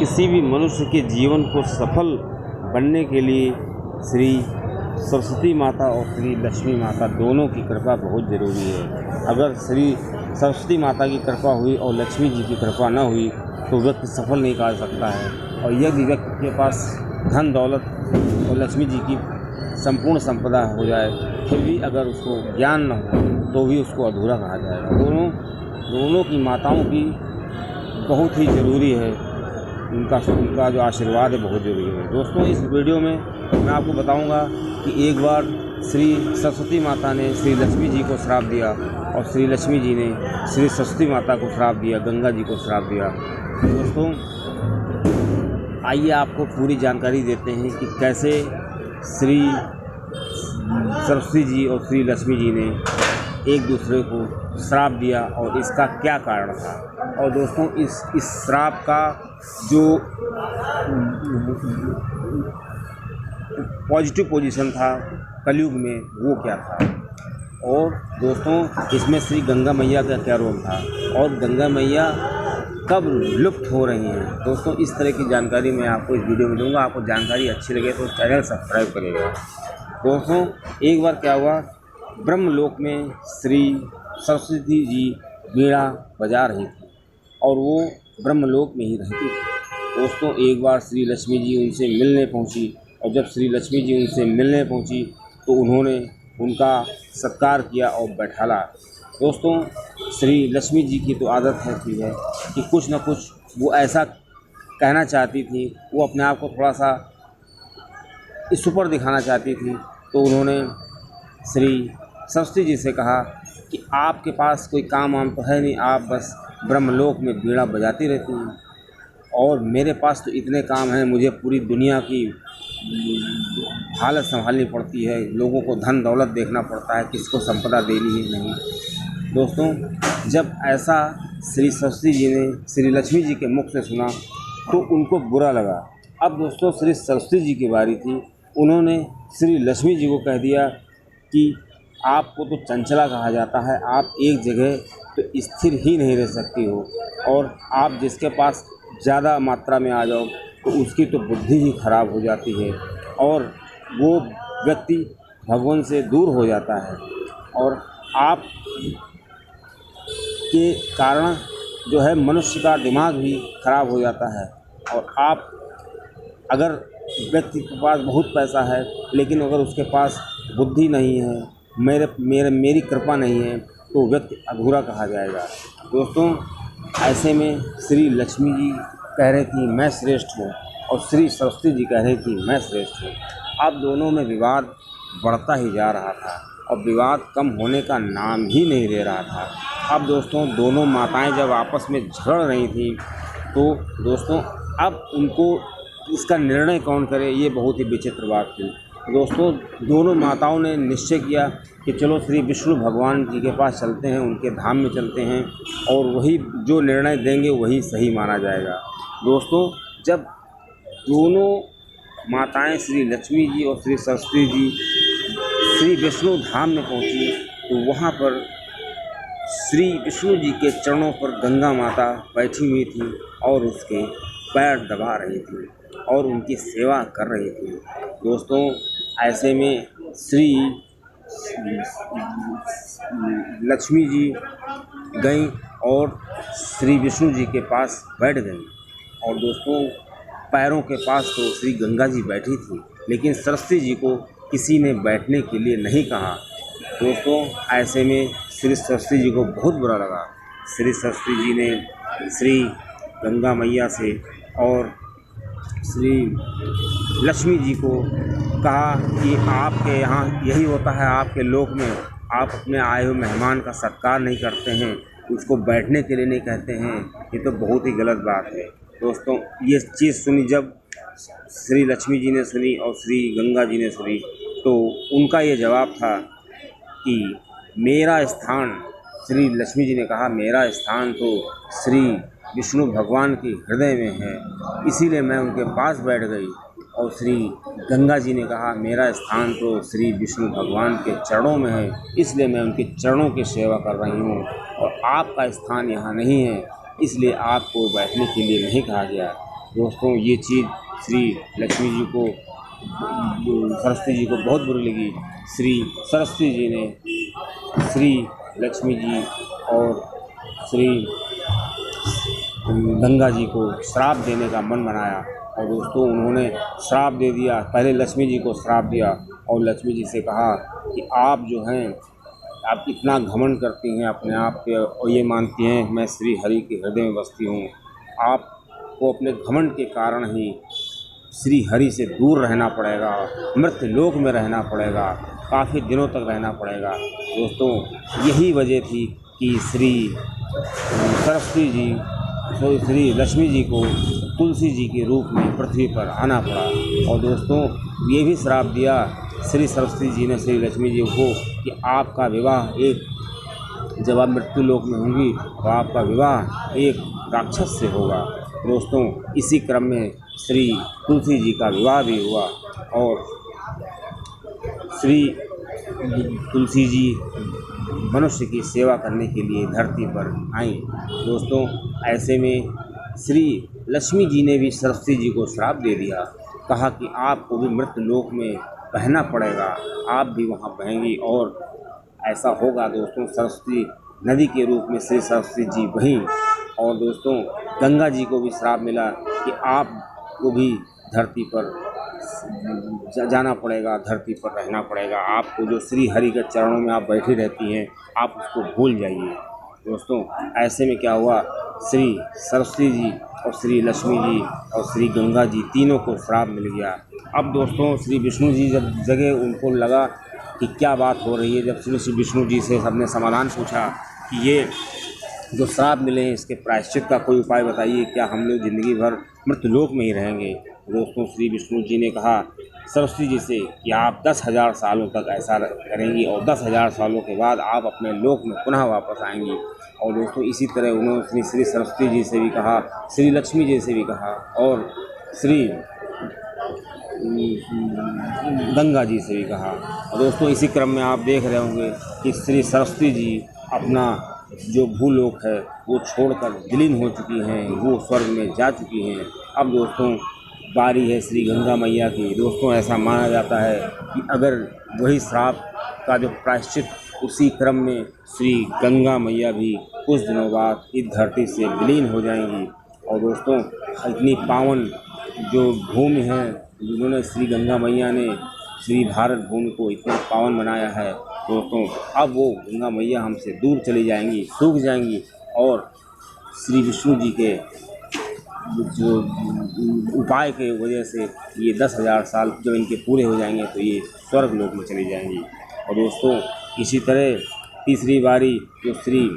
किसी भी मनुष्य के जीवन को सफल बनने के लिए श्री सरस्वती माता और श्री लक्ष्मी माता दोनों की कृपा बहुत ज़रूरी है। अगर श्री सरस्वती माता की कृपा हुई और लक्ष्मी जी की कृपा न हुई तो व्यक्ति सफल नहीं कर सकता है। और यदि व्यक्ति के पास धन दौलत और लक्ष्मी जी की संपूर्ण संपदा हो जाए फिर भी अगर उसको ज्ञान न हो तो भी उसको अधूरा कहा जाएगा। दोनों की माताओं की बहुत ही ज़रूरी है, उनका जो आशीर्वाद है बहुत ज़रूरी है। दोस्तों, इस वीडियो में मैं आपको बताऊंगा कि एक बार श्री सरस्वती माता ने श्री लक्ष्मी जी को श्राप दिया और श्री लक्ष्मी जी ने श्री सरस्वती माता को श्राप दिया, गंगा जी को श्राप दिया। दोस्तों, आइए आपको पूरी जानकारी देते हैं कि कैसे श्री सरस्वती जी और श्री लक्ष्मी जी ने एक दूसरे को श्राप दिया और इसका क्या कारण था। और दोस्तों, इस श्राप का जो पॉजिटिव पोजीशन था कलयुग में वो क्या था, और दोस्तों इसमें श्री गंगा मैया का क्या रोल था और गंगा मैया कब लुप्त हो रही हैं। दोस्तों, इस तरह की जानकारी मैं आपको इस वीडियो में दूंगा। आपको जानकारी अच्छी लगे तो चैनल सब्सक्राइब करिएगा। दोस्तों, एक बार क्या हुआ, ब्रह्मलोक में श्री सरस्वती जी वीणा बजा रही थी और वो ब्रह्मलोक में ही रहती थी। दोस्तों, एक बार श्री लक्ष्मी जी उनसे मिलने पहुंची और जब श्री लक्ष्मी जी उनसे मिलने पहुंची तो उन्होंने उनका सत्कार किया और बैठाला। दोस्तों, श्री लक्ष्मी जी की तो आदत है कि कुछ न कुछ वो ऐसा कहना चाहती थी, वो अपने आप को थोड़ा सा सुपर दिखाना चाहती थी। तो उन्होंने श्री सरस्वती जी से कहा कि आपके पास कोई काम वाम तो है नहीं, आप बस ब्रह्मलोक में वीणा बजाती रहती हैं और मेरे पास तो इतने काम हैं, मुझे पूरी दुनिया की हालत संभालनी पड़ती है, लोगों को धन दौलत देखना पड़ता है, किसको संपदा देनी है नहीं। दोस्तों, जब ऐसा श्री सरस्वती जी ने श्री लक्ष्मी जी के मुख से सुना तो उनको बुरा लगा। अब दोस्तों, श्री सरस्वती जी की बारी थी, उन्होंने श्री लक्ष्मी जी को कह दिया कि आपको तो चंचला कहा जाता है, आप एक जगह तो स्थिर ही नहीं रह सकती हो और आप जिसके पास ज़्यादा मात्रा में आ जाओ तो उसकी तो बुद्धि ही खराब हो जाती है और वो व्यक्ति भगवान से दूर हो जाता है और आप के कारण जो है मनुष्य का दिमाग भी खराब हो जाता है। और आप अगर व्यक्ति के पास बहुत पैसा है लेकिन अगर उसके पास बुद्धि नहीं है, मेरी कृपा नहीं है तो व्यक्ति अधूरा कहा जाएगा। दोस्तों, ऐसे में श्री लक्ष्मी जी कह रही थी मैं श्रेष्ठ हूँ और श्री सरस्वती जी कह रही थी मैं श्रेष्ठ हूँ। अब दोनों में विवाद बढ़ता ही जा रहा था और विवाद कम होने का नाम ही नहीं ले रहा था। अब दोस्तों, दोनों माताएं जब आपस में झगड़ रही थी तो दोस्तों अब उनको इसका निर्णय कौन करे, ये बहुत ही विचित्र बात थी। दोस्तों, दोनों माताओं ने निश्चय किया कि चलो श्री विष्णु भगवान जी के पास चलते हैं, उनके धाम में चलते हैं और वही जो निर्णय देंगे वही सही माना जाएगा। दोस्तों, जब दोनों माताएं श्री लक्ष्मी जी और श्री सरस्वती जी श्री विष्णु धाम में पहुंची तो वहां पर श्री विष्णु जी के चरणों पर गंगा माता बैठी हुई थी और उसके पैर दबा रही थी और उनकी सेवा कर रही थी। दोस्तों, ऐसे में श्री लक्ष्मी जी गई और श्री विष्णु जी के पास बैठ गई और दोस्तों पैरों के पास तो श्री गंगा जी बैठी थी लेकिन सरस्वती जी को किसी ने बैठने के लिए नहीं कहा। दोस्तों, ऐसे में श्री सरस्वती जी को बहुत बुरा लगा। श्री सरस्वती जी ने श्री गंगा मैया से और श्री लक्ष्मी जी को कहा कि आपके यहाँ यही होता है, आपके लोक में आप अपने आए हुए मेहमान का सत्कार नहीं करते हैं, उसको बैठने के लिए नहीं कहते हैं, ये तो बहुत ही गलत बात है। दोस्तों, ये चीज़ सुनी जब श्री लक्ष्मी जी ने सुनी और श्री गंगा जी ने सुनी तो उनका ये जवाब था कि मेरा स्थान, श्री लक्ष्मी जी ने कहा मेरा स्थान तो श्री विष्णु भगवान के हृदय में है, इसीलिए मैं उनके पास बैठ गई। और श्री गंगा जी ने कहा मेरा स्थान तो श्री विष्णु भगवान के चरणों में है, इसलिए मैं उनके चरणों की सेवा कर रही हूँ और आपका स्थान यहाँ नहीं है, इसलिए आपको बैठने के लिए नहीं कहा गया। दोस्तों ये चीज़ श्री लक्ष्मी जी को, सरस्वती जी को बहुत बुरी लगी। श्री सरस्वती जी ने श्री लक्ष्मी जी और श्री गंगा जी को श्राप देने का मन बनाया और दोस्तों उन्होंने श्राप दे दिया। पहले लक्ष्मी जी को श्राप दिया और लक्ष्मी जी से कहा कि आप जो हैं, आप इतना घमंड करती हैं अपने आप पे और ये मानती हैं मैं श्री हरि के हृदय में बसती हूँ। आपको अपने घमंड के कारण ही श्री हरि से दूर रहना पड़ेगा, मृत्यु लोक में रहना पड़ेगा, काफ़ी दिनों तक रहना पड़ेगा। दोस्तों यही वजह थी कि श्री सरस्वती जी, श्री लक्ष्मी जी को तुलसी जी के रूप में पृथ्वी पर आना पड़ा। और दोस्तों ये भी श्राप दिया श्री सरस्वती जी ने श्री लक्ष्मी जी को कि आपका विवाह जब आप मृत्यु लोक में होंगी तो आपका विवाह एक राक्षस से होगा। दोस्तों इसी क्रम में श्री तुलसी जी का विवाह भी हुआ और श्री तुलसी जी मनुष्य की सेवा करने के लिए धरती पर आईं। दोस्तों ऐसे में श्री लक्ष्मी जी ने भी सरस्वती जी को श्राप दे दिया, कहा कि आपको भी मृत्यु लोक में बहना पड़ेगा, आप भी वहाँ बहेंगी और ऐसा होगा। दोस्तों सरस्वती नदी के रूप में श्री सरस्वती जी बहीं और दोस्तों गंगा जी को भी श्राप मिला कि आपको भी धरती पर जाना पड़ेगा, धरती पर रहना पड़ेगा, आपको जो श्री हरि के चरणों में आप बैठी रहती हैं आप उसको भूल जाइए। दोस्तों ऐसे में क्या हुआ, श्री सरस्वती जी और श्री लक्ष्मी जी और श्री गंगा जी तीनों को श्राप मिल गया। अब दोस्तों श्री विष्णु जी जब जगह उनको लगा कि क्या बात हो रही है, जब श्री विष्णु जी से सबने समाधान पूछा कि ये जो श्राप मिले हैं इसके प्रायश्चित का कोई उपाय बताइए, क्या हम लोग ज़िंदगी भर मृत्युलोक में ही रहेंगे। दोस्तों श्री विष्णु जी ने कहा सरस्वती जी से कि आप 10,000 सालों तक ऐसा करेंगी और 10,000 सालों के बाद आप अपने लोक में पुनः वापस आएंगी। और दोस्तों इसी तरह उन्होंने श्री सरस्वती जी से भी कहा, श्री लक्ष्मी जी से भी कहा और श्री गंगा जी से भी कहा। और दोस्तों इसी क्रम में आप देख रहे होंगे कि श्री सरस्वती जी अपना जो भूलोक है वो छोड़कर विलीन हो चुकी हैं, वो स्वर्ग में जा चुकी हैं। अब दोस्तों बारी है श्री गंगा मैया की। दोस्तों ऐसा माना जाता है कि अगर वही श्राप का जो प्रायश्चित उसी क्रम में श्री गंगा मैया भी कुछ दिनों बाद इस धरती से विलीन हो जाएंगी। और दोस्तों इतनी पावन जो भूमि है, जिन्होंने श्री गंगा मैया ने श्री भारत भूमि को इतना पावन बनाया है, दोस्तों अब वो गंगा मैया हमसे दूर चली जाएंगी, सूख जाएंगी और श्री विष्णु जी के जो उपाय के वजह से ये 10,000 साल जब इनके पूरे हो जाएंगे तो ये स्वर्ग लोक में चली जाएंगी। और दोस्तों इसी तरह तीसरी बारी जो श्री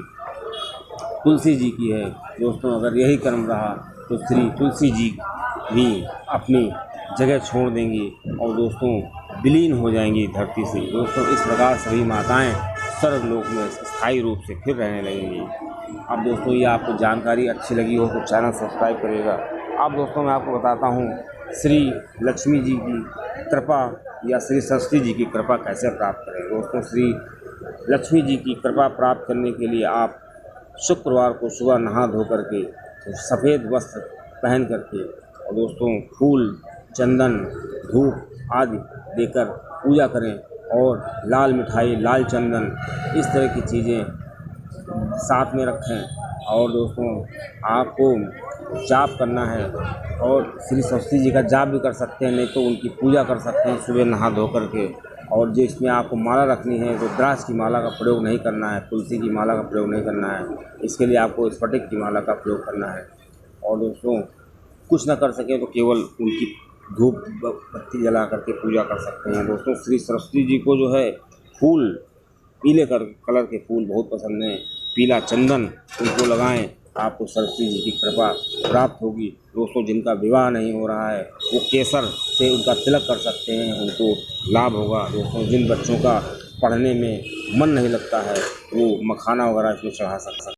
तुलसी जी की है, दोस्तों अगर यही क्रम रहा तो श्री तुलसी जी भी अपनी जगह छोड़ देंगी और दोस्तों विलीन हो जाएंगी धरती से। दोस्तों इस प्रकार सभी माताएं स्वर्ग लोक में स्थायी रूप से फिर रहने लगेंगी। अब दोस्तों ये आपको जानकारी अच्छी लगी हो तो चैनल सब्सक्राइब करिएगा। अब दोस्तों मैं आपको बताता हूँ श्री लक्ष्मी जी की कृपा या श्री सरस्वती जी की कृपा कैसे प्राप्त करें। दोस्तों श्री लक्ष्मी जी की कृपा प्राप्त करने के लिए आप शुक्रवार को सुबह नहा धो करके सफ़ेद वस्त्र पहन करके और दोस्तों फूल, चंदन, धूप आदि देकर पूजा करें और लाल मिठाई, लाल चंदन इस तरह की चीज़ें साथ में रखें। और दोस्तों आपको जाप करना है और श्री सरस्वती जी का जाप भी कर सकते हैं, नहीं तो उनकी पूजा कर सकते हैं सुबह नहा धो करके। और जिसमें आपको माला रखनी है तो द्राक्ष की माला का प्रयोग नहीं करना है, तुलसी की माला का प्रयोग नहीं करना है, इसके लिए आपको स्फटिक की माला का प्रयोग करना है। और दोस्तों कुछ ना कर सकें तो केवल उनकी धूप बत्ती जला करके पूजा कर सकते हैं। दोस्तों श्री सरस्वती जी को जो है फूल, पीले कलर के फूल बहुत पसंद हैं, पीला चंदन उनको लगाएं, आपको सरस्वती जी की कृपा प्राप्त होगी। दोस्तों जिनका विवाह नहीं हो रहा है वो केसर से उनका तिलक कर सकते हैं, उनको लाभ होगा। दोस्तों जिन बच्चों का पढ़ने में मन नहीं लगता है वो मखाना वगैरह इसमें चढ़ा सकते हैं।